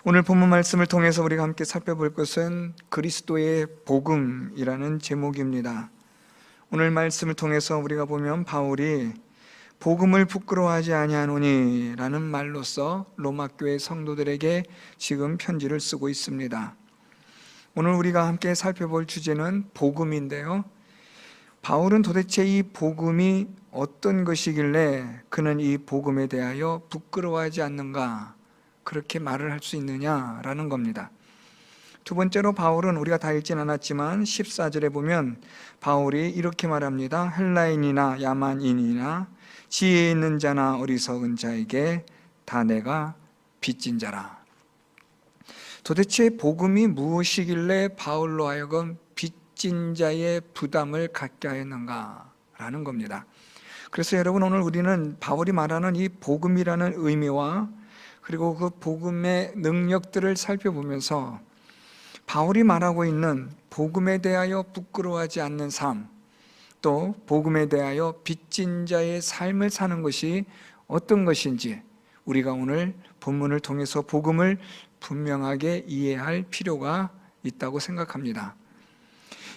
오늘 본문 말씀을 통해서 우리가 함께 살펴볼 것은 그리스도의 복음이라는 제목입니다. 오늘 말씀을 통해서 우리가 보면 바울이 복음을 부끄러워하지 아니하노니 라는 말로써 로마 교회 성도들에게 지금 편지를 쓰고 있습니다. 오늘 우리가 함께 살펴볼 주제는 복음인데요, 바울은 도대체 이 복음이 어떤 것이길래 그는 이 복음에 대하여 부끄러워하지 않는가, 그렇게 말을 할 수 있느냐라는 겁니다. 두 번째로 바울은 우리가 다 읽진 않았지만 14절에 보면 바울이 이렇게 말합니다. 헬라인이나 야만인이나 지혜 있는 자나 어리석은 자에게 다 내가 빚진 자라. 도대체 복음이 무엇이길래 바울로 하여금 빚진 자의 부담을 갖게 하였는가 라는 겁니다. 그래서 여러분, 오늘 우리는 바울이 말하는 이 복음이라는 의미와 그리고 그 복음의 능력들을 살펴보면서 바울이 말하고 있는 복음에 대하여 부끄러워하지 않는 삶, 또 복음에 대하여 빚진 자의 삶을 사는 것이 어떤 것인지 우리가 오늘 본문을 통해서 복음을 분명하게 이해할 필요가 있다고 생각합니다.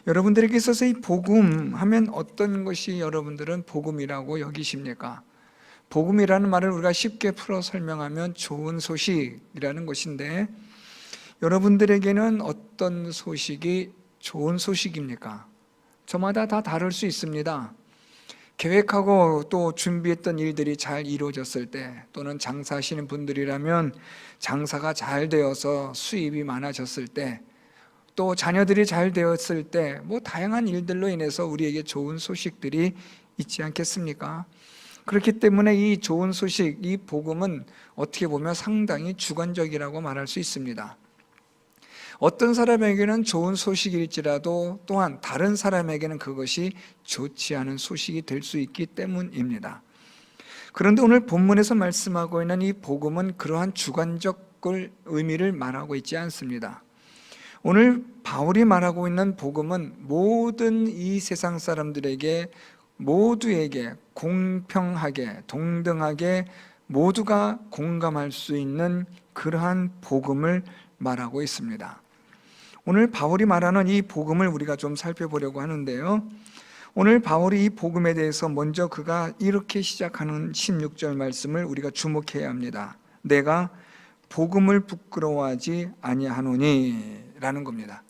여러분들에게 있어서 이 복음 하면 어떤 것이 여러분들은 복음이라고 여기십니까? 복음이라는 말을 우리가 쉽게 풀어 설명하면 좋은 소식이라는 것인데, 여러분들에게는 어떤 소식이 좋은 소식입니까? 저마다 다 다를 수 있습니다. 계획하고 또 준비했던 일들이 잘 이루어졌을 때, 또는 장사하시는 분들이라면 장사가 잘 되어서 수입이 많아졌을 때, 또 자녀들이 잘 되었을 때, 다양한 일들로 인해서 우리에게 좋은 소식들이 있지 않겠습니까? 그렇기 때문에 이 좋은 소식, 이 복음은 어떻게 보면 상당히 주관적이라고 말할 수 있습니다. 어떤 사람에게는 좋은 소식일지라도 또한 다른 사람에게는 그것이 좋지 않은 소식이 될 수 있기 때문입니다. 그런데 오늘 본문에서 말씀하고 있는 이 복음은 그러한 주관적 의미를 말하고 있지 않습니다. 오늘 바울이 말하고 있는 복음은 모든 이 세상 사람들에게, 모두에게 공평하게 동등하게 모두가 공감할 수 있는 그러한 복음을 말하고 있습니다. 오늘 바울이 말하는 이 복음을 우리가 좀 살펴보려고 하는데요, 오늘 바울이 이 복음에 대해서 먼저 그가 이렇게 시작하는 16절 말씀을 우리가 주목해야 합니다. 내가 복음을 부끄러워하지 아니하노니 라는 겁니다.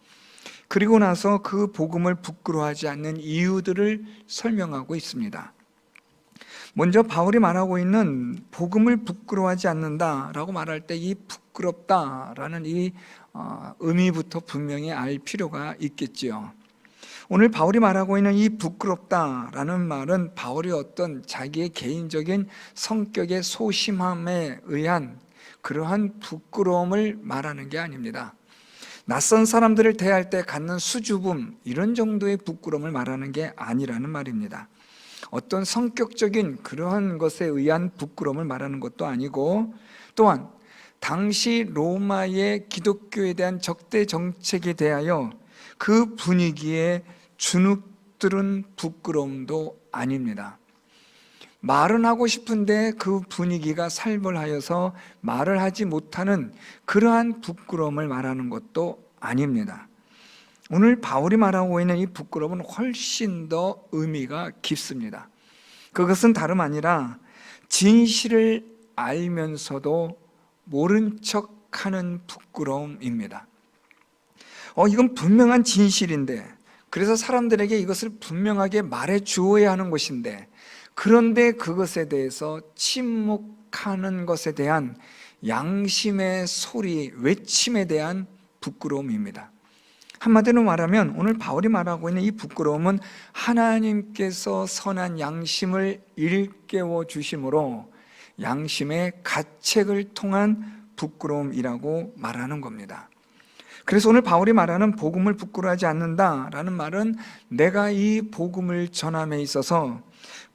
그리고 나서 그 복음을 부끄러워하지 않는 이유들을 설명하고 있습니다. 먼저 바울이 말하고 있는 복음을 부끄러워하지 않는다라고 말할 때 이 부끄럽다라는 이 의미부터 분명히 알 필요가 있겠지요. 오늘 바울이 말하고 있는 이 부끄럽다라는 말은 바울이 어떤 자기의 개인적인 성격의 소심함에 의한 그러한 부끄러움을 말하는 게 아닙니다. 낯선 사람들을 대할 때 갖는 수줍음, 이런 정도의 부끄러움을 말하는 게 아니라는 말입니다. 어떤 성격적인 그러한 것에 의한 부끄러움을 말하는 것도 아니고, 또한 당시 로마의 기독교에 대한 적대 정책에 대하여 그 분위기에 주눅들은 부끄러움도 아닙니다. 말은 하고 싶은데 그 분위기가 살벌하여서 말을 하지 못하는 그러한 부끄러움을 말하는 것도 아닙니다. 오늘 바울이 말하고 있는 이 부끄러움은 훨씬 더 의미가 깊습니다. 그것은 다름 아니라 진실을 알면서도 모른 척하는 부끄러움입니다. 이건 분명한 진실인데, 그래서 사람들에게 이것을 분명하게 말해 주어야 하는 것인데, 그런데 그것에 대해서 침묵하는 것에 대한 양심의 소리, 외침에 대한 부끄러움입니다. 한마디로 말하면 오늘 바울이 말하고 있는 이 부끄러움은 하나님께서 선한 양심을 일깨워 주심으로 양심의 가책을 통한 부끄러움이라고 말하는 겁니다. 그래서 오늘 바울이 말하는 복음을 부끄러워하지 않는다라는 말은 내가 이 복음을 전함에 있어서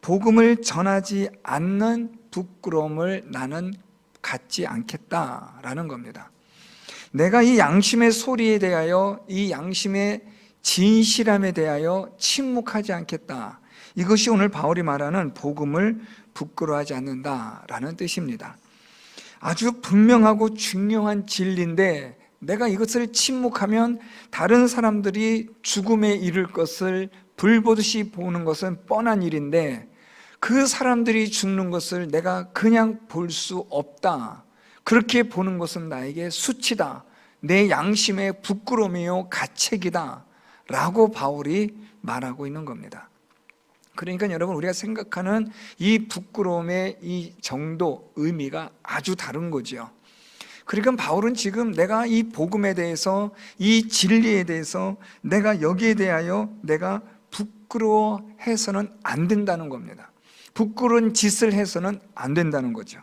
복음을 전하지 않는 부끄러움을 나는 갖지 않겠다라는 겁니다. 내가 이 양심의 소리에 대하여, 이 양심의 진실함에 대하여 침묵하지 않겠다. 이것이 오늘 바울이 말하는 복음을 부끄러워하지 않는다라는 뜻입니다. 아주 분명하고 중요한 진리인데 내가 이것을 침묵하면 다른 사람들이 죽음에 이를 것을 불보듯이 보는 것은 뻔한 일인데 그 사람들이 죽는 것을 내가 그냥 볼 수 없다, 그렇게 보는 것은 나에게 수치다, 내 양심의 부끄러움이요 가책이다 라고 바울이 말하고 있는 겁니다. 그러니까 여러분, 우리가 생각하는 이 부끄러움의 이 정도, 의미가 아주 다른 거죠. 그러니까 바울은 지금 내가 이 복음에 대해서, 이 진리에 대해서 내가 여기에 대하여 내가 부끄러워해서는 안 된다는 겁니다. 부끄러운 짓을 해서는 안 된다는 거죠.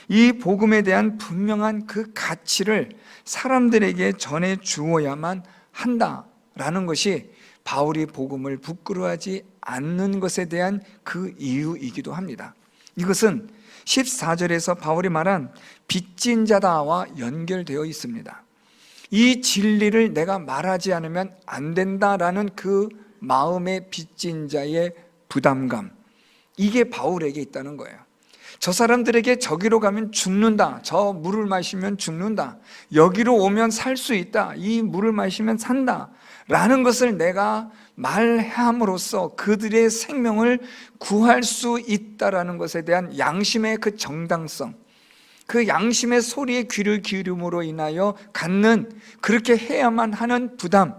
이 복음에 대한 분명한 그 가치를 사람들에게 전해 주어야만 한다라는 것이 바울이 복음을 부끄러워하지 않는 것에 대한 그 이유이기도 합니다. 이것은 14절에서 바울이 말한 빚진 자다와 연결되어 있습니다. 이 진리를 내가 말하지 않으면 안 된다라는 그 마음의 빚진 자의 부담감, 이게 바울에게 있다는 거예요. 저 사람들에게 저기로 가면 죽는다, 저 물을 마시면 죽는다, 여기로 오면 살 수 있다, 이 물을 마시면 산다 라는 것을 내가 말함으로써 그들의 생명을 구할 수 있다라는 것에 대한 양심의 그 정당성, 그 양심의 소리에 귀를 기울임으로 인하여 갖는, 그렇게 해야만 하는 부담,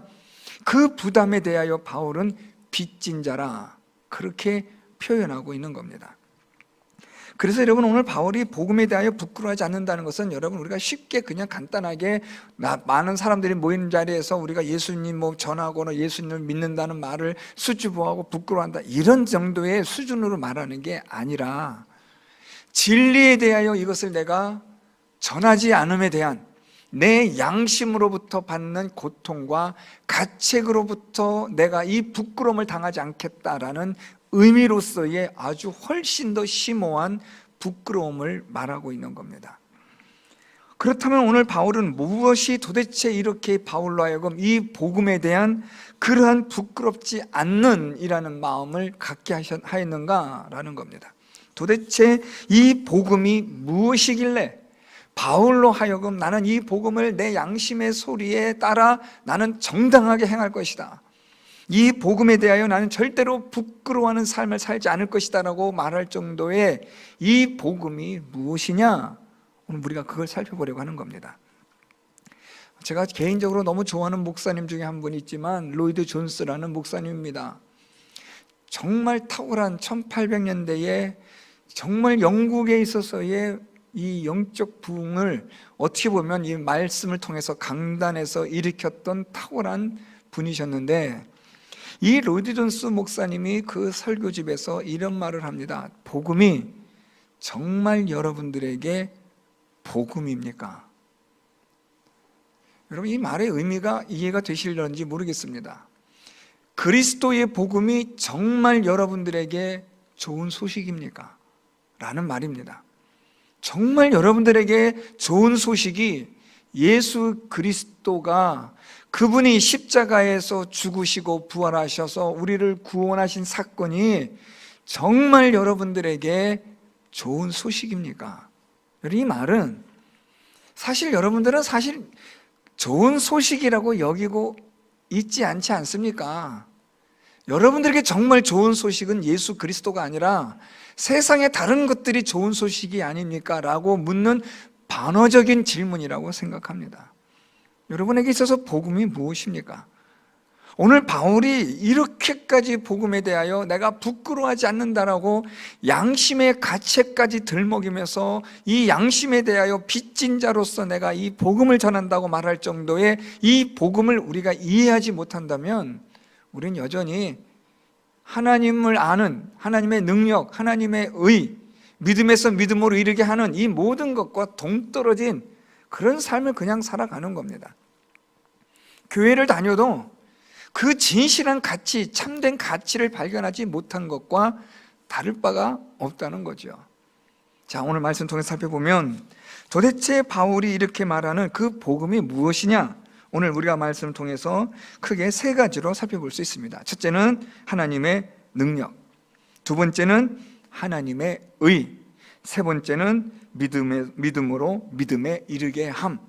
그 부담에 대하여 바울은 빚진 자라 그렇게 표현하고 있는 겁니다. 그래서 여러분, 오늘 바울이 복음에 대하여 부끄러워하지 않는다는 것은 여러분, 우리가 쉽게 그냥 간단하게 많은 사람들이 모이는 자리에서 우리가 예수님 전하거나 예수님을 믿는다는 말을 수줍어하고 부끄러워한다, 이런 정도의 수준으로 말하는 게 아니라 진리에 대하여 이것을 내가 전하지 않음에 대한 내 양심으로부터 받는 고통과 가책으로부터 내가 이 부끄러움을 당하지 않겠다라는 의미로서의 아주 훨씬 더 심오한 부끄러움을 말하고 있는 겁니다. 그렇다면 오늘 바울은 무엇이 도대체 이렇게 바울로 하여금 이 복음에 대한 그러한 부끄럽지 않는 이라는 마음을 갖게 하였는가라는 겁니다. 도대체 이 복음이 무엇이길래 바울로 하여금 나는 이 복음을 내 양심의 소리에 따라 나는 정당하게 행할 것이다, 이 복음에 대하여 나는 절대로 부끄러워하는 삶을 살지 않을 것이다 라고 말할 정도의 이 복음이 무엇이냐, 오늘 우리가 그걸 살펴보려고 하는 겁니다. 제가 개인적으로 너무 좋아하는 목사님 중에 한 분이 있지만 로이드 존스라는 목사님입니다. 정말 탁월한 1800년대에 정말 영국에 있어서의 이 영적 부흥을 어떻게 보면 이 말씀을 통해서 강단에서 일으켰던 탁월한 분이셨는데, 이 로이드 존스 목사님이 그 설교집에서 이런 말을 합니다. 복음이 정말 여러분들에게 복음입니까? 여러분, 이 말의 의미가 이해가 되시려는지 모르겠습니다. 그리스도의 복음이 정말 여러분들에게 좋은 소식입니까? 라는 말입니다. 정말 여러분들에게 좋은 소식이 예수 그리스도가 그분이 십자가에서 죽으시고 부활하셔서 우리를 구원하신 사건이 정말 여러분들에게 좋은 소식입니까? 이 말은 사실 여러분들은 사실 좋은 소식이라고 여기고 있지 않지 않습니까? 여러분들에게 정말 좋은 소식은 예수 그리스도가 아니라 세상의 다른 것들이 좋은 소식이 아닙니까? 라고 묻는 반어적인 질문이라고 생각합니다. 여러분에게 있어서 복음이 무엇입니까? 오늘 바울이 이렇게까지 복음에 대하여 내가 부끄러워하지 않는다라고 양심의 가책까지 들먹이면서 이 양심에 대하여 빚진 자로서 내가 이 복음을 전한다고 말할 정도의 이 복음을 우리가 이해하지 못한다면 우리는 여전히 하나님을 아는 하나님의 능력, 하나님의 의, 믿음에서 믿음으로 이르게 하는 이 모든 것과 동떨어진 그런 삶을 그냥 살아가는 겁니다. 교회를 다녀도 그 진실한 가치, 참된 가치를 발견하지 못한 것과 다를 바가 없다는 거죠. 자, 오늘 말씀 통해서 살펴보면 도대체 바울이 이렇게 말하는 그 복음이 무엇이냐? 오늘 우리가 말씀을 통해서 크게 세 가지로 살펴볼 수 있습니다. 첫째는 하나님의 능력, 두 번째는 하나님의 의, 세 번째는 믿음으로 믿음에 이르게 함.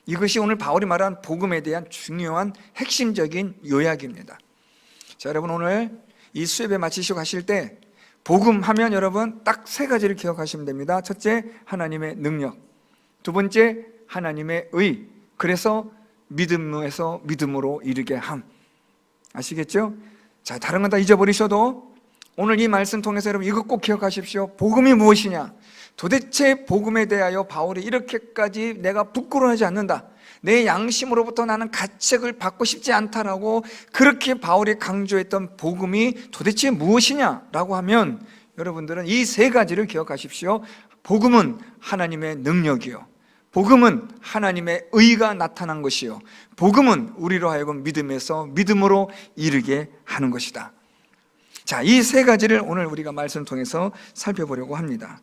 이것이 오늘 바울이 말한 복음에 대한 중요한 핵심적인 요약입니다. 자, 여러분 오늘 이 수협에 마치시고 가실 때 복음 하면 여러분 딱 세 가지를 기억하시면 됩니다. 첫째, 하나님의 능력. 두 번째, 하나님의 의. 그래서 믿음에서 믿음으로 이르게 함. 아시겠죠? 자, 다른 건 다 잊어버리셔도 오늘 이 말씀 통해서 여러분 이것 꼭 기억하십시오. 복음이 무엇이냐? 도대체 복음에 대하여 바울이 이렇게까지 내가 부끄러워하지 않는다, 내 양심으로부터 나는 가책을 받고 싶지 않다라고 그렇게 바울이 강조했던 복음이 도대체 무엇이냐라고 하면 여러분들은 이 세 가지를 기억하십시오. 복음은 하나님의 능력이요, 복음은 하나님의 의가 나타난 것이요, 복음은 우리로 하여금 믿음에서 믿음으로 이르게 하는 것이다. 자, 이 세 가지를 오늘 우리가 말씀을 통해서 살펴보려고 합니다.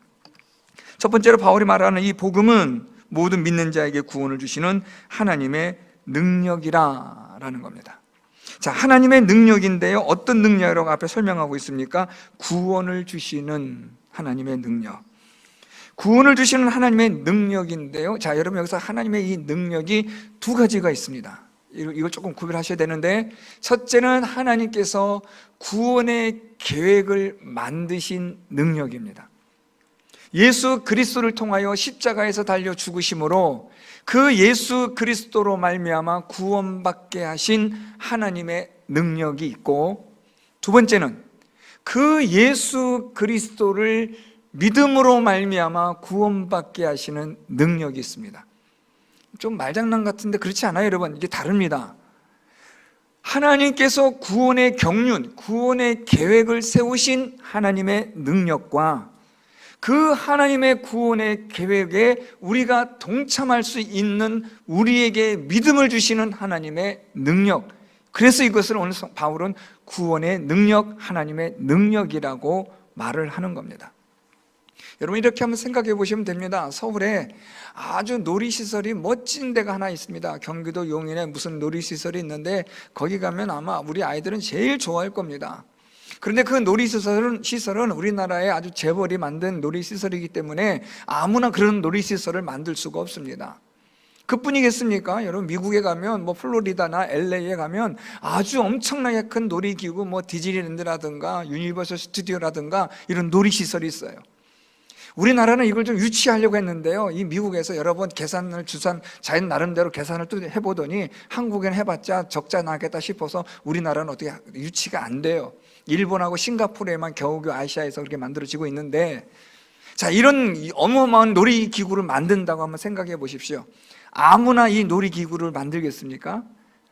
첫 번째로 바울이 말하는 이 복음은 모든 믿는 자에게 구원을 주시는 하나님의 능력이라는 겁니다. 자, 하나님의 능력인데요, 어떤 능력이라고 앞에 설명하고 있습니까? 구원을 주시는 하나님의 능력. 구원을 주시는 하나님의 능력인데요, 자, 여러분 여기서 하나님의 이 능력이 두 가지가 있습니다. 이걸 조금 구별하셔야 되는데, 첫째는 하나님께서 구원의 계획을 만드신 능력입니다. 예수 그리스도를 통하여 십자가에서 달려 죽으심으로 그 예수 그리스도로 말미암아 구원받게 하신 하나님의 능력이 있고, 두 번째는 그 예수 그리스도를 믿음으로 말미암아 구원받게 하시는 능력이 있습니다. 좀 말장난 같은데 그렇지 않아요, 여러분? 이게 다릅니다. 하나님께서 구원의 경륜, 구원의 계획을 세우신 하나님의 능력과 그 하나님의 구원의 계획에 우리가 동참할 수 있는 우리에게 믿음을 주시는 하나님의 능력, 그래서 이것을 오늘 바울은 구원의 능력, 하나님의 능력이라고 말을 하는 겁니다. 여러분 이렇게 한번 생각해 보시면 됩니다. 서울에 아주 놀이시설이 멋진 데가 하나 있습니다. 경기도 용인에 무슨 놀이시설이 있는데 거기 가면 아마 우리 아이들은 제일 좋아할 겁니다. 그런데 그 놀이시설은 우리나라에 아주 재벌이 만든 놀이시설이기 때문에 아무나 그런 놀이시설을 만들 수가 없습니다. 그뿐이겠습니까? 여러분 미국에 가면 플로리다나 LA에 가면 아주 엄청나게 큰 놀이기구 디즈니랜드라든가 유니버설 스튜디오라든가 이런 놀이시설이 있어요. 우리나라는 이걸 좀 유치하려고 했는데요, 이 미국에서 여러 번 계산을 자연 나름대로 계산을 또 해보더니 한국에는 해봤자 적자 나겠다 싶어서 우리나라는 어떻게 유치가 안 돼요. 일본하고 싱가포르에만 겨우 아시아에서 그렇게 만들어지고 있는데, 자, 이런 어마어마한 놀이기구를 만든다고 한번 생각해 보십시오. 아무나 이 놀이기구를 만들겠습니까?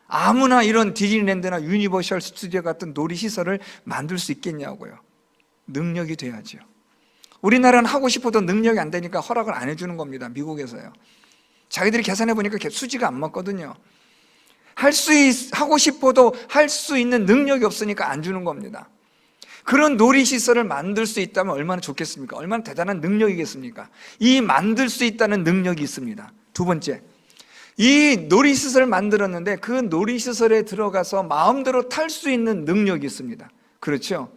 아무나 이런 디즈니랜드나 유니버설 스튜디오 같은 놀이시설을 만들 수 있겠냐고요. 능력이 돼야죠. 우리나라는 하고 싶어도 능력이 안 되니까 허락을 안 해주는 겁니다. 미국에서요. 자기들이 계산해 보니까 수지가 안 맞거든요. 하고 싶어도 할 수 있는 능력이 없으니까 안 주는 겁니다. 그런 놀이시설을 만들 수 있다면 얼마나 좋겠습니까? 얼마나 대단한 능력이겠습니까? 이 만들 수 있다는 능력이 있습니다. 두 번째, 이 놀이시설을 만들었는데 그 놀이시설에 들어가서 마음대로 탈 수 있는 능력이 있습니다. 그렇죠?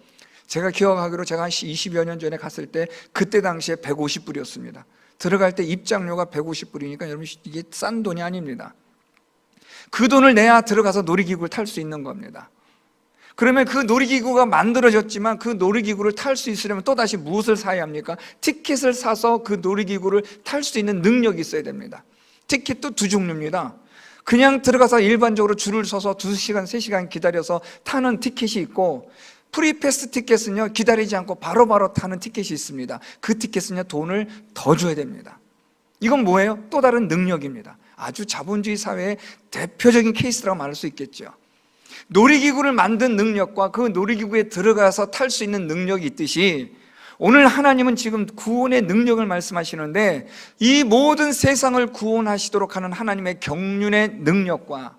제가 기억하기로 제가 한 20여 년 전에 갔을 때 그때 당시에 150불이었습니다. 들어갈 때 입장료가 150불이니까 여러분 이게 싼 돈이 아닙니다. 그 돈을 내야 들어가서 놀이기구를 탈 수 있는 겁니다. 그러면 그 놀이기구가 만들어졌지만 그 놀이기구를 탈 수 있으려면 또다시 무엇을 사야 합니까? 티켓을 사서 그 놀이기구를 탈 수 있는 능력이 있어야 됩니다. 티켓도 두 종류입니다. 그냥 들어가서 일반적으로 줄을 서서 2시간, 3시간 기다려서 타는 티켓이 있고, 프리패스 티켓은요 기다리지 않고 바로바로 타는 티켓이 있습니다. 그 티켓은요 돈을 더 줘야 됩니다. 이건 뭐예요? 또 다른 능력입니다. 아주 자본주의 사회의 대표적인 케이스라고 말할 수 있겠죠. 놀이기구를 만든 능력과 그 놀이기구에 들어가서 탈 수 있는 능력이 있듯이 오늘 하나님은 지금 구원의 능력을 말씀하시는데, 이 모든 세상을 구원하시도록 하는 하나님의 경륜의 능력과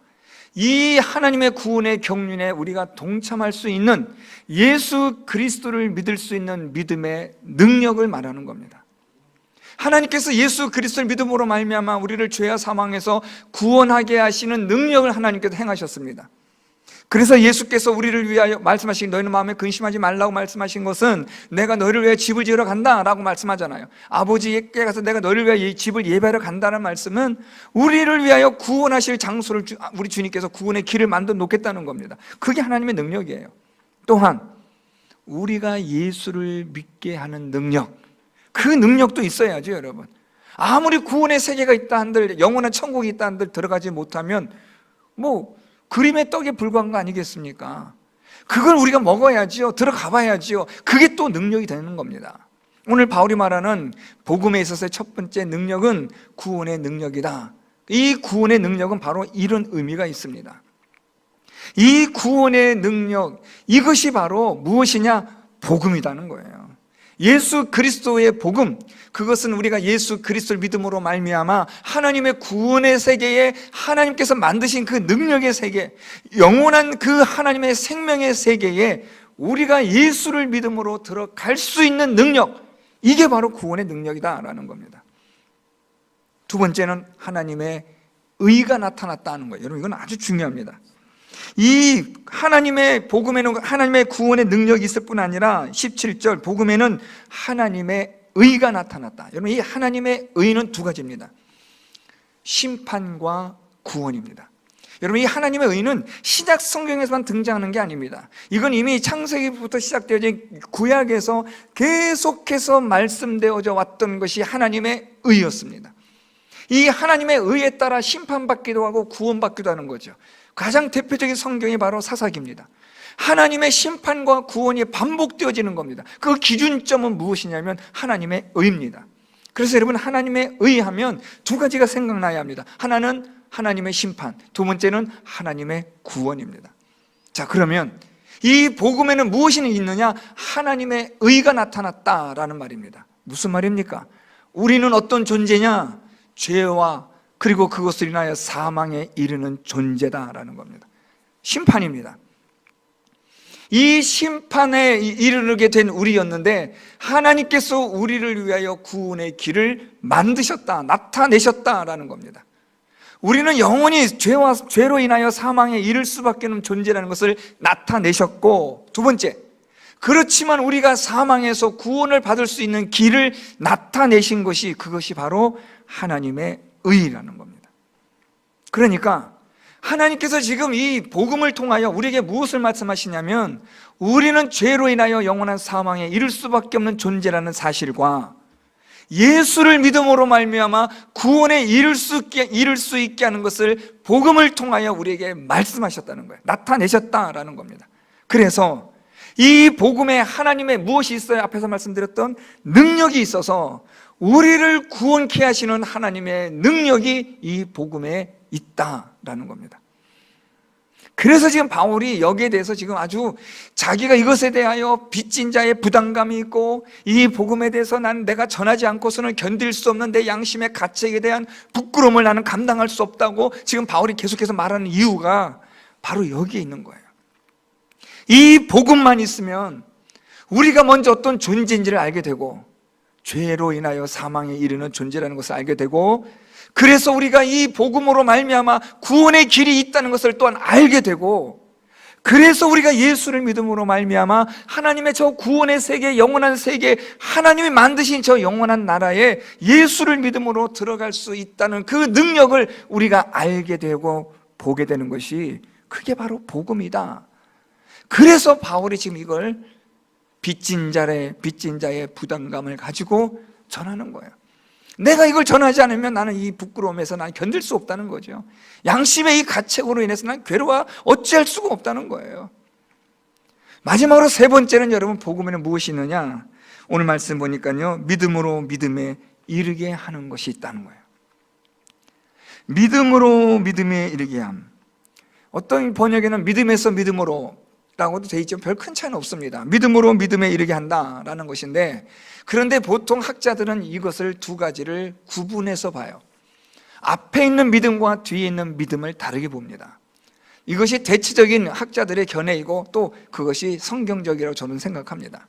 이 하나님의 구원의 경륜에 우리가 동참할 수 있는 예수 그리스도를 믿을 수 있는 믿음의 능력을 말하는 겁니다. 하나님께서 예수 그리스도를 믿음으로 말미암아 우리를 죄와 사망에서 구원하게 하시는 능력을 하나님께서 행하셨습니다. 그래서 예수께서 우리를 위하여 말씀하신, 너희는 마음에 근심하지 말라고 말씀하신 것은 내가 너희를 위해 집을 지으러 간다라고 말씀하잖아요. 아버지께 가서 내가 너희를 위하여 이 집을 예배하러 간다는 말씀은 우리를 위하여 구원하실 장소를 우리 주님께서 구원의 길을 만들어 놓겠다는 겁니다. 그게 하나님의 능력이에요. 또한 우리가 예수를 믿게 하는 능력, 그 능력도 있어야죠, 여러분. 아무리 구원의 세계가 있다 한들, 영원한 천국이 있다 한들 들어가지 못하면 뭐 그림의 떡에 불과한 거 아니겠습니까? 그걸 우리가 먹어야지요, 들어가 봐야지요. 그게 또 능력이 되는 겁니다. 오늘 바울이 말하는 복음에 있어서의 첫 번째 능력은 구원의 능력이다. 이 구원의 능력은 바로 이런 의미가 있습니다. 이 구원의 능력, 이것이 바로 무엇이냐? 복음이라는 거예요. 예수 그리스도의 복음, 그것은 우리가 예수 그리스도를 믿음으로 말미암아 하나님의 구원의 세계에 하나님께서 만드신 그 능력의 세계, 영원한 그 하나님의 생명의 세계에 우리가 예수를 믿음으로 들어갈 수 있는 능력, 이게 바로 구원의 능력이다라는 겁니다. 두 번째는 하나님의 의가 나타났다는 거예요. 여러분, 이건 아주 중요합니다. 이 하나님의 복음에는 하나님의 구원의 능력이 있을 뿐 아니라 17절 복음에는 하나님의 의가 나타났다. 여러분, 이 하나님의 의는 두 가지입니다. 심판과 구원입니다. 여러분, 이 하나님의 의는 신약 성경에서만 등장하는 게 아닙니다. 이건 이미 창세기부터 시작되어진 구약에서 계속해서 말씀되어져 왔던 것이 하나님의 의였습니다. 이 하나님의 의에 따라 심판받기도 하고 구원받기도 하는 거죠. 가장 대표적인 성경이 바로 사사기입니다. 하나님의 심판과 구원이 반복되어지는 겁니다. 그 기준점은 무엇이냐면 하나님의 의입니다. 그래서 여러분, 하나님의 의하면 두 가지가 생각나야 합니다. 하나는 하나님의 심판, 두 번째는 하나님의 구원입니다. 자, 그러면 이 복음에는 무엇이 있느냐? 하나님의 의가 나타났다라는 말입니다. 무슨 말입니까? 우리는 어떤 존재냐? 죄와 그리고 그것을 인하여 사망에 이르는 존재다라는 겁니다. 심판입니다. 이 심판에 이르게 된 우리였는데 하나님께서 우리를 위하여 구원의 길을 만드셨다, 나타내셨다라는 겁니다. 우리는 영원히 죄로 인하여 사망에 이를 수밖에 없는 존재라는 것을 나타내셨고, 두 번째, 그렇지만 우리가 사망에서 구원을 받을 수 있는 길을 나타내신 것이, 그것이 바로 하나님의 의라는 겁니다. 그러니까 하나님께서 지금 이 복음을 통하여 우리에게 무엇을 말씀하시냐면, 우리는 죄로 인하여 영원한 사망에 이를 수밖에 없는 존재라는 사실과 예수를 믿음으로 말미암아 구원에 이를 수 있게 하는 것을 복음을 통하여 우리에게 말씀하셨다는 거예요. 나타내셨다라는 겁니다. 그래서 이 복음에 하나님의 무엇이 있어요? 앞에서 말씀드렸던 능력이 있어서 우리를 구원케 하시는 하나님의 능력이 이 복음에 있다라는 겁니다. 그래서 지금 바울이 여기에 대해서 지금 아주 자기가 이것에 대하여 빚진 자의 부담감이 있고, 이 복음에 대해서 내가 전하지 않고서는 견딜 수 없는 내 양심의 가책에 대한 부끄러움을 나는 감당할 수 없다고 지금 바울이 계속해서 말하는 이유가 바로 여기에 있는 거예요. 이 복음만 있으면 우리가 먼저 어떤 존재인지를 알게 되고, 죄로 인하여 사망에 이르는 존재라는 것을 알게 되고, 그래서 우리가 이 복음으로 말미암아 구원의 길이 있다는 것을 또한 알게 되고, 그래서 우리가 예수를 믿음으로 말미암아 하나님의 저 구원의 세계, 영원한 세계, 하나님이 만드신 저 영원한 나라에 예수를 믿음으로 들어갈 수 있다는 그 능력을 우리가 알게 되고 보게 되는 것이, 그게 바로 복음이다. 그래서 바울이 지금 이걸 빚진 자의 부담감을 가지고 전하는 거예요. 내가 이걸 전하지 않으면 나는 이 부끄러움에서 난 견딜 수 없다는 거죠. 양심의 이 가책으로 인해서 난 괴로워 어찌할 수가 없다는 거예요. 마지막으로 세 번째는, 여러분, 복음에는 무엇이 있느냐? 오늘 말씀 보니까요, 믿음으로 믿음에 이르게 하는 것이 있다는 거예요. 믿음으로 믿음에 이르게 함. 어떤 번역에는 믿음에서 믿음으로 라고도 돼 있죠. 별 큰 차이는 없습니다. 믿음으로 믿음에 이르게 한다라는 것인데, 그런데 보통 학자들은 이것을 두 가지를 구분해서 봐요. 앞에 있는 믿음과 뒤에 있는 믿음을 다르게 봅니다. 이것이 대체적인 학자들의 견해이고 또 그것이 성경적이라고 저는 생각합니다.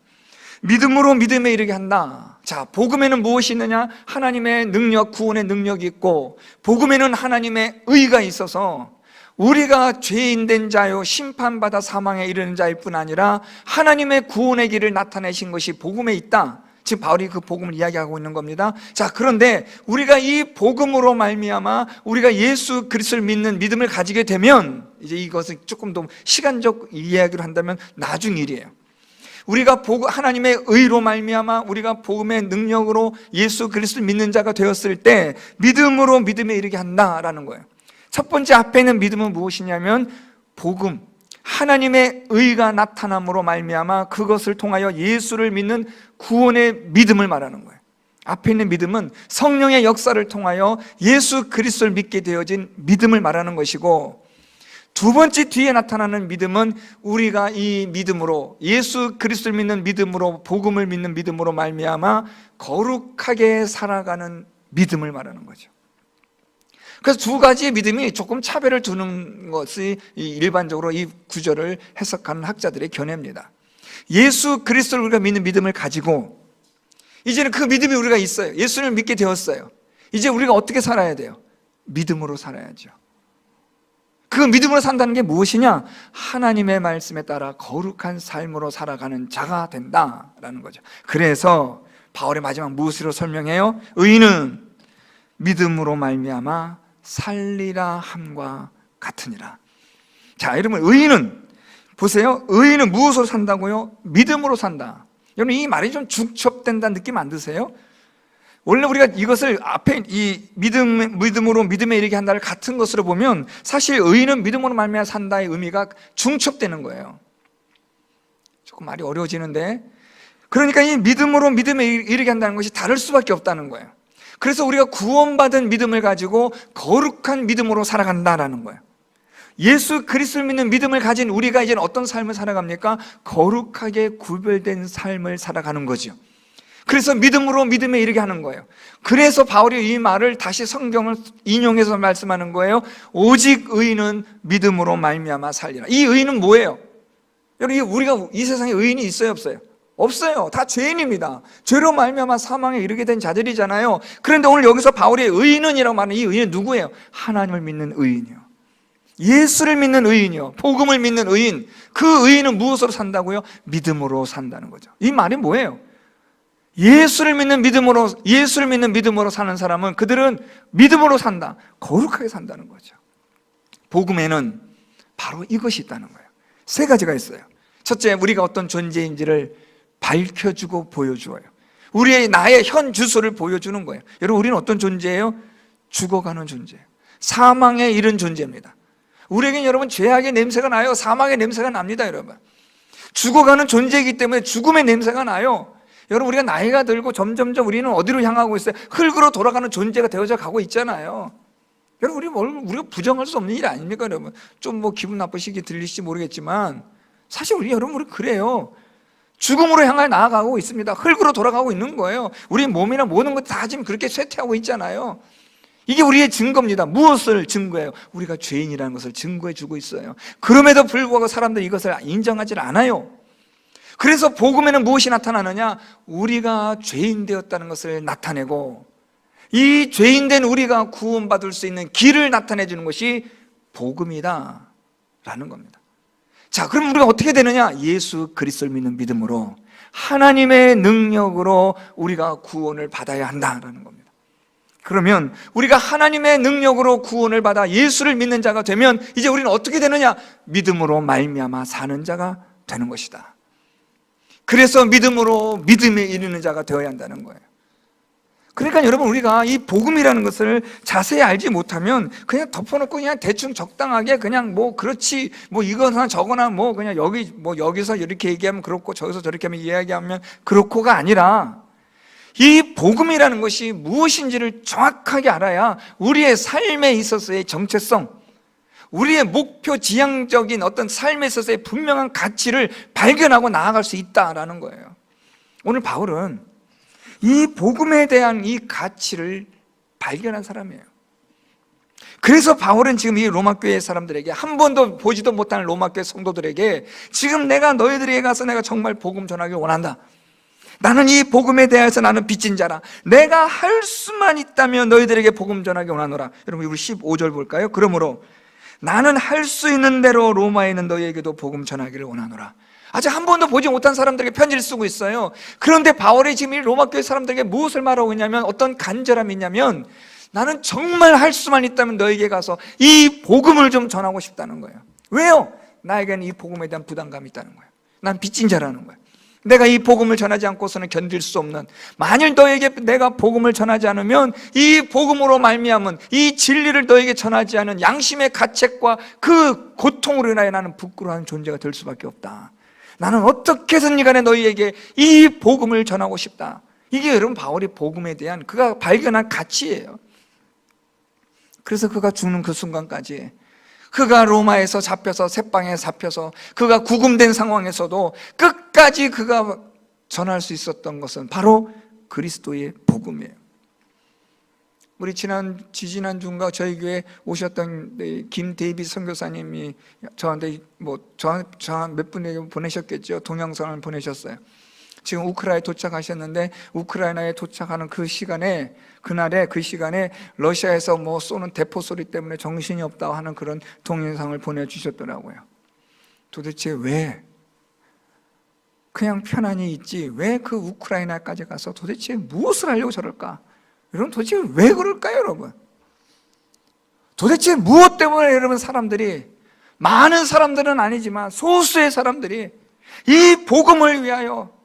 믿음으로 믿음에 이르게 한다. 자, 복음에는 무엇이 있느냐? 하나님의 능력, 구원의 능력이 있고, 복음에는 하나님의 의가 있어서 우리가 죄인된 자요 심판받아 사망에 이르는 자일 뿐 아니라 하나님의 구원의 길을 나타내신 것이 복음에 있다. 지금 바울이 그 복음을 이야기하고 있는 겁니다. 자, 그런데 우리가 이 복음으로 말미암아 우리가 예수 그리스도를 믿는 믿음을 가지게 되면, 이제 이것은 조금 더 시간적 이야기를 한다면 나중 일이에요. 우리가 하나님의 의로 말미암아 우리가 복음의 능력으로 예수 그리스도를 믿는 자가 되었을 때 믿음으로 믿음에 이르게 한다라는 거예요. 첫 번째 앞에 있는 믿음은 무엇이냐면 복음, 하나님의 의가 나타남으로 말미암아 그것을 통하여 예수를 믿는 구원의 믿음을 말하는 거예요. 앞에 있는 믿음은 성령의 역사를 통하여 예수 그리스도를 믿게 되어진 믿음을 말하는 것이고, 두 번째 뒤에 나타나는 믿음은 우리가 이 믿음으로 예수 그리스도를 믿는 믿음으로 복음을 믿는 믿음으로 말미암아 거룩하게 살아가는 믿음을 말하는 거죠. 그래서 두 가지의 믿음이 조금 차별을 두는 것이 일반적으로 이 구절을 해석하는 학자들의 견해입니다. 예수 그리스도를 우리가 믿는 믿음을 가지고 이제는 그 믿음이 우리가 있어요. 예수를 믿게 되었어요. 이제 우리가 어떻게 살아야 돼요? 믿음으로 살아야죠. 그 믿음으로 산다는 게 무엇이냐? 하나님의 말씀에 따라 거룩한 삶으로 살아가는 자가 된다라는 거죠. 그래서 바울의 마지막 무엇으로 설명해요? 의인은 믿음으로 말미암아 살리라 함과 같으니라. 자, 여러분, 의인은 보세요. 의인은 무엇으로 산다고요? 믿음으로 산다. 여러분, 이 말이 좀 축첩된다는 느낌 안 드세요? 원래 우리가 이것을 앞에 이 믿음으로 믿음에 이르게 한다를 같은 것으로 보면 사실 의인은 믿음으로 말미암아 산다의 의미가 중첩되는 거예요. 조금 말이 어려워지는데, 그러니까 이 믿음으로 믿음에 이르게 한다는 것이 다를 수밖에 없다는 거예요. 그래서 우리가 구원받은 믿음을 가지고 거룩한 믿음으로 살아간다라는 거예요. 예수 그리스도를 믿는 믿음을 가진 우리가 이제는 어떤 삶을 살아갑니까? 거룩하게 구별된 삶을 살아가는 거죠. 그래서 믿음으로 믿음에 이르게 하는 거예요. 그래서 바울이 이 말을 다시 성경을 인용해서 말씀하는 거예요. 오직 의인은 믿음으로 말미암아 살리라. 이 의인은 뭐예요? 여러분, 우리가 이 세상에 의인이 있어요, 없어요? 없어요. 다 죄인입니다. 죄로 말미암아 사망에 이르게 된 자들이잖아요. 그런데 오늘 여기서 바울이 의인은이라고 말하는 이 의인은 누구예요? 하나님을 믿는 의인이요, 예수를 믿는 의인이요, 복음을 믿는 의인. 그 의인은 무엇으로 산다고요? 믿음으로 산다는 거죠. 이 말이 뭐예요? 예수를 믿는 믿음으로 사는 사람은 그들은 믿음으로 산다, 거룩하게 산다는 거죠. 복음에는 바로 이것이 있다는 거예요. 세 가지가 있어요. 첫째, 우리가 어떤 존재인지를 밝혀주고 보여주어요. 나의 현 주소를 보여주는 거예요. 여러분, 우리는 어떤 존재예요? 죽어가는 존재예요. 사망에 이른 존재입니다. 우리에겐 여러분 죄악의 냄새가 나요. 사망의 냄새가 납니다. 여러분, 죽어가는 존재이기 때문에 죽음의 냄새가 나요. 여러분, 우리가 나이가 들고 점점점 우리는 어디로 향하고 있어요? 흙으로 돌아가는 존재가 되어져 가고 있잖아요. 여러분, 우리가 부정할 수 없는 일 아닙니까? 여러분, 좀 기분 나쁘시게 들리실지 모르겠지만 사실 우리 그래요. 죽음으로 향해 나아가고 있습니다. 흙으로 돌아가고 있는 거예요. 우리 몸이나 모든 것 다 지금 그렇게 쇠퇴하고 있잖아요. 이게 우리의 증거입니다. 무엇을 증거해요? 우리가 죄인이라는 것을 증거해 주고 있어요. 그럼에도 불구하고 사람들이 이것을 인정하지 않아요. 그래서 복음에는 무엇이 나타나느냐? 우리가 죄인 되었다는 것을 나타내고, 이 죄인된 우리가 구원받을 수 있는 길을 나타내 주는 것이 복음이다 라는 겁니다. 자, 그럼 우리가 어떻게 되느냐? 예수 그리스도를 믿는 믿음으로 하나님의 능력으로 우리가 구원을 받아야 한다라는 겁니다. 그러면 우리가 하나님의 능력으로 구원을 받아 예수를 믿는 자가 되면 이제 우리는 어떻게 되느냐? 믿음으로 말미암아 사는 자가 되는 것이다. 그래서 믿음으로 믿음에 이르는 자가 되어야 한다는 거예요. 그러니까 여러분, 우리가 이 복음이라는 것을 자세히 알지 못하면 그냥 덮어놓고 그냥 대충 적당하게 그냥 그렇지 이거나 저거나 그냥 여기서 이렇게 얘기하면 그렇고 저기서 저렇게 하면 이야기하면 그렇고가 아니라, 이 복음이라는 것이 무엇인지를 정확하게 알아야 우리의 삶에 있어서의 정체성, 우리의 목표 지향적인 어떤 삶에 있어서의 분명한 가치를 발견하고 나아갈 수 있다라는 거예요. 오늘 바울은 이 복음에 대한 이 가치를 발견한 사람이에요. 그래서 바울은 지금 이 로마교회 사람들에게, 한 번도 보지도 못하는 로마교회 성도들에게 지금 내가 너희들에게 가서 내가 정말 복음 전하기 원한다. 나는 이 복음에 대해서 나는 빚진 자라. 내가 할 수만 있다면 너희들에게 복음 전하기 원하노라. 여러분, 우리 15절 볼까요? 그러므로 나는 할 수 있는 대로 로마에 있는 너희에게도 복음 전하기를 원하노라. 아직 한 번도 보지 못한 사람들에게 편지를 쓰고 있어요. 그런데 바울이 지금 이 로마 교회 사람들에게 무엇을 말하고 있냐면, 어떤 간절함이 있냐면, 나는 정말 할 수만 있다면 너에게 가서 이 복음을 좀 전하고 싶다는 거예요. 왜요? 나에게는 이 복음에 대한 부담감이 있다는 거예요. 난 빚진 자라는 거예요. 내가 이 복음을 전하지 않고서는 견딜 수 없는, 만일 너에게 내가 복음을 전하지 않으면 이 복음으로 말미암은 이 진리를 너에게 전하지 않은 양심의 가책과 그 고통으로 인하여 나는 부끄러워하는 존재가 될 수밖에 없다. 나는 어떻게든 간에 너희에게 이 복음을 전하고 싶다. 이게 여러분 바울이 복음에 대한 그가 발견한 가치예요. 그래서 그가 죽는 그 순간까지, 그가 로마에서 잡혀서 셋방에 잡혀서 그가 구금된 상황에서도 끝까지 그가 전할 수 있었던 것은 바로 그리스도의 복음이에요. 우리 지지난주인가 저희 교회 오셨던 김데이빗 선교사님이 저한테 몇 분에게 보내셨겠죠. 동영상을 보내셨어요. 지금 우크라이나에 도착하셨는데, 우크라이나에 도착하는 그 시간에, 그 시간에 러시아에서 쏘는 대포 소리 때문에 정신이 없다고 하는 그런 동영상을 보내주셨더라고요. 도대체 왜 그냥 편안히 있지 왜 그 우크라이나까지 가서 도대체 무엇을 하려고 저럴까? 여러분 도대체 왜 그럴까요, 여러분? 도대체 무엇 때문에 여러분 사람들이, 많은 사람들은 아니지만 소수의 사람들이 이 복음을 위하여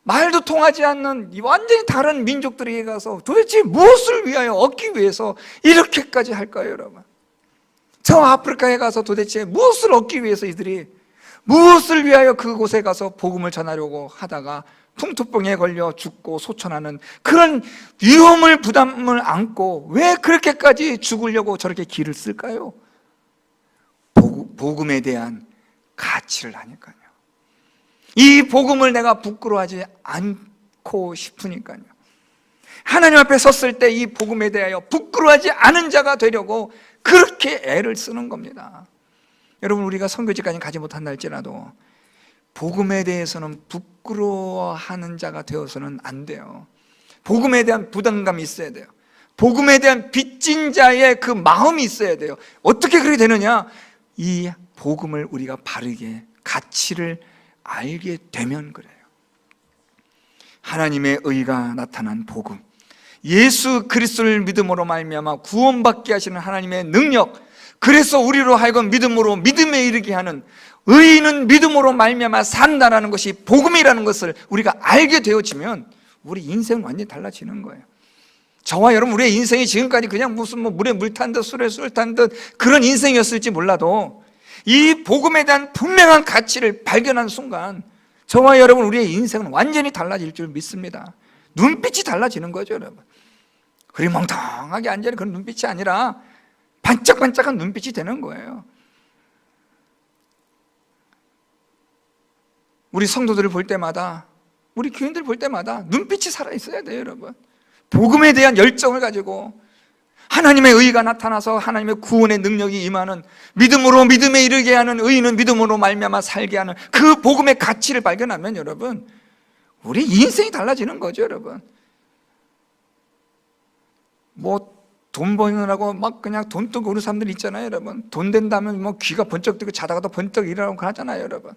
말도 통하지 않는 이 완전히 다른 민족들에게 가서 도대체 무엇을 위하여, 얻기 위해서 이렇게까지 할까요, 여러분? 저 아프리카에 가서 도대체 무엇을 얻기 위해서 이들이 무엇을 위하여 그곳에 가서 복음을 전하려고 하다가 풍토병에 걸려 죽고 소천하는 그런 위험을, 부담을 안고 왜 그렇게까지 죽으려고 저렇게 길을 쓸까요? 복음에 대한 가치를 아니까요. 이 복음을 내가 부끄러워하지 않고 싶으니까요. 하나님 앞에 섰을 때 이 복음에 대하여 부끄러워하지 않은 자가 되려고 그렇게 애를 쓰는 겁니다. 여러분, 우리가 선교지까지 가지 못한다 할지라도 복음에 대해서는 부끄러워하는 자가 되어서는 안 돼요. 복음에 대한 부담감이 있어야 돼요. 복음에 대한 빚진 자의 그 마음이 있어야 돼요. 어떻게 그렇게 되느냐? 이 복음을 우리가 바르게, 가치를 알게 되면 그래요. 하나님의 의가 나타난 복음, 예수 그리스도를 믿음으로 말미암아 구원받게 하시는 하나님의 능력, 그래서 우리로 하여금 믿음으로 믿음에 이르게 하는, 의인은 믿음으로 말미암아 산다라는 것이 복음이라는 것을 우리가 알게 되어지면 우리 인생은 완전히 달라지는 거예요. 저와 여러분, 우리의 인생이 지금까지 그냥 무슨 물에 물 탄 듯 술에 술 탄 듯 그런 인생이었을지 몰라도 이 복음에 대한 분명한 가치를 발견한 순간 저와 여러분, 우리의 인생은 완전히 달라질 줄 믿습니다. 눈빛이 달라지는 거죠, 여러분. 흐리멍텅하게 앉아있는 그런 눈빛이 아니라 반짝반짝한 눈빛이 되는 거예요. 우리 성도들을 볼 때마다, 우리 교인들 볼 때마다 눈빛이 살아있어야 돼요, 여러분. 복음에 대한 열정을 가지고 하나님의 의가 나타나서 하나님의 구원의 능력이 임하는, 믿음으로 믿음에 이르게 하는, 의인은 믿음으로 말미암아 살게 하는 그 복음의 가치를 발견하면 여러분, 우리 인생이 달라지는 거죠, 여러분. 돈 버느라고 막 그냥 돈 뜨고 오는 사람들 있잖아요, 여러분. 돈 된다면 귀가 번쩍 뜨고 자다가도 번쩍 일어나고 하잖아요, 여러분.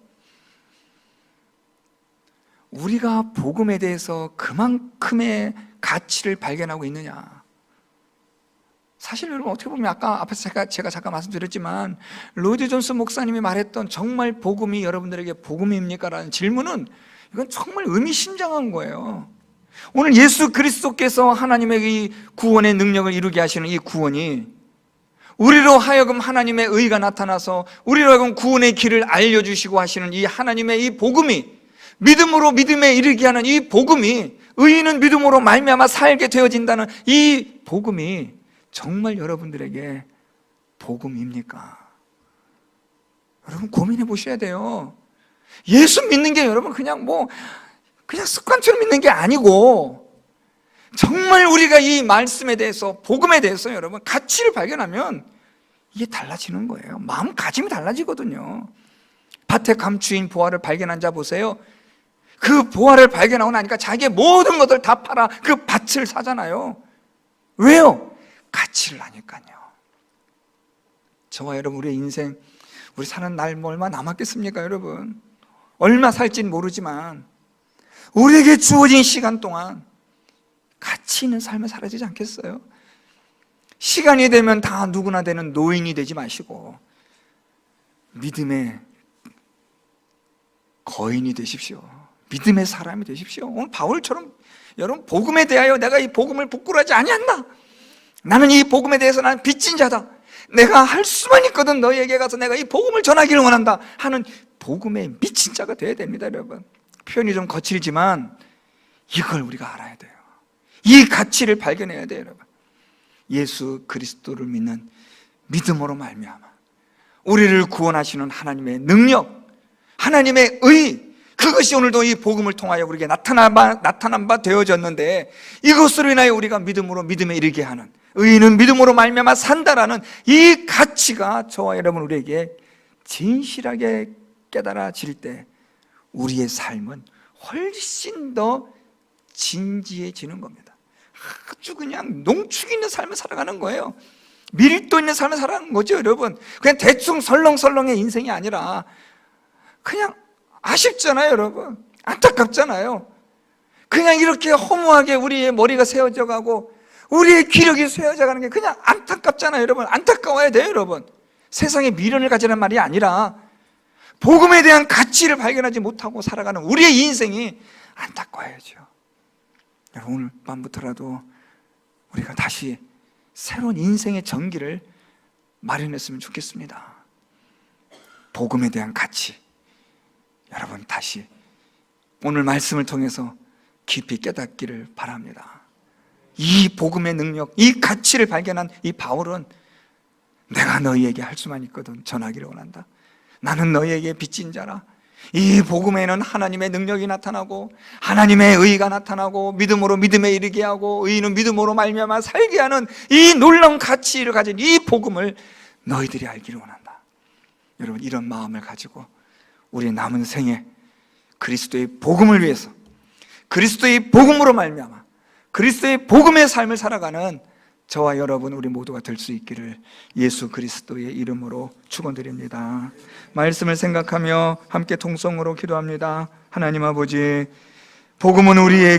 우리가 복음에 대해서 그만큼의 가치를 발견하고 있느냐? 사실 여러분, 어떻게 보면 아까 앞에서 제가 잠깐 말씀드렸지만 로이드 존스 목사님이 말했던 정말 복음이 여러분들에게 복음입니까? 라는 질문은 이건 정말 의미심장한 거예요. 오늘 예수 그리스도께서 하나님의 이 구원의 능력을 이루게 하시는 이 구원이 우리로 하여금 하나님의 의가 나타나서 우리로 하여금 구원의 길을 알려주시고 하시는 이 하나님의 이 복음이, 믿음으로 믿음에 이르게 하는 이 복음이, 의인은 믿음으로 말미암아 살게 되어진다는 이 복음이 정말 여러분들에게 복음입니까? 여러분 고민해 보셔야 돼요. 예수 믿는 게 여러분 그냥 습관처럼 믿는 게 아니고, 정말 우리가 이 말씀에 대해서, 복음에 대해서 여러분 가치를 발견하면 이게 달라지는 거예요. 마음가짐이 달라지거든요. 밭의 감추인 보화를 발견한 자 보세요. 그 보화를 발견하고 나니까 자기의 모든 것을 다 팔아 그 밭을 사잖아요. 왜요? 가치를 아니까요. 저와 여러분, 우리의 인생, 우리 사는 날 뭐 얼마 남았겠습니까 여러분? 얼마 살진 모르지만 우리에게 주어진 시간 동안 가치 있는 삶을 살아야 되지 않겠어요? 시간이 되면 다 누구나 되는 노인이 되지 마시고 믿음의 거인이 되십시오. 믿음의 사람이 되십시오. 오늘 바울처럼 여러분, 복음에 대하여 내가 이 복음을 부끄러워하지 아니한다. 나는 이 복음에 대해서 나는 빚진 자다. 내가 할 수만 있거든 너희에게 가서 내가 이 복음을 전하기를 원한다 하는 복음에 미친 자가 되어야 됩니다 여러분. 표현이 좀 거칠지만 이걸 우리가 알아야 돼요. 이 가치를 발견해야 돼요 여러분. 예수 그리스도를 믿는 믿음으로 말미암아 우리를 구원하시는 하나님의 능력, 하나님의 의, 그것이 오늘도 이 복음을 통하여 우리에게 나타난 바 되어졌는데, 이것으로 인하여 우리가 믿음으로 믿음에 이르게 하는, 의인은 믿음으로 말미암아 산다라는 이 가치가 저와 여러분 우리에게 진실하게 깨달아질 때 우리의 삶은 훨씬 더 진지해지는 겁니다. 아주 그냥 농축 있는 삶을 살아가는 거예요. 밀도 있는 삶을 살아가는 거죠 여러분. 그냥 대충 설렁설렁의 인생이 아니라 그냥 아쉽잖아요 여러분. 안타깝잖아요. 그냥 이렇게 허무하게 우리의 머리가 세워져 가고 우리의 기력이 세워져 가는 게 그냥 안타깝잖아요 여러분. 안타까워야 돼요 여러분. 세상에 미련을 가지는 말이 아니라 복음에 대한 가치를 발견하지 못하고 살아가는 우리의 인생이 안타까워야죠. 여러분, 오늘 밤부터라도 우리가 다시 새로운 인생의 전기를 마련했으면 좋겠습니다. 복음에 대한 가치, 여러분 다시 오늘 말씀을 통해서 깊이 깨닫기를 바랍니다. 이 복음의 능력, 이 가치를 발견한 이 바울은 내가 너희에게 할 수만 있거든 전하기를 원한다. 나는 너희에게 빚진 자라. 이 복음에는 하나님의 능력이 나타나고 하나님의 의가 나타나고 믿음으로 믿음에 이르게 하고 의인은 믿음으로 말미암아 살게 하는 이 놀라운 가치를 가진 이 복음을 너희들이 알기를 원한다. 여러분, 이런 마음을 가지고 우리의 남은 생에 그리스도의 복음을 위해서, 그리스도의 복음으로 말미암아 그리스도의 복음의 삶을 살아가는 저와 여러분 우리 모두가 될 수 있기를 예수 그리스도의 이름으로 축원드립니다. 말씀을 생각하며 함께 통성으로 기도합니다. 하나님 아버지, 복음은 우리의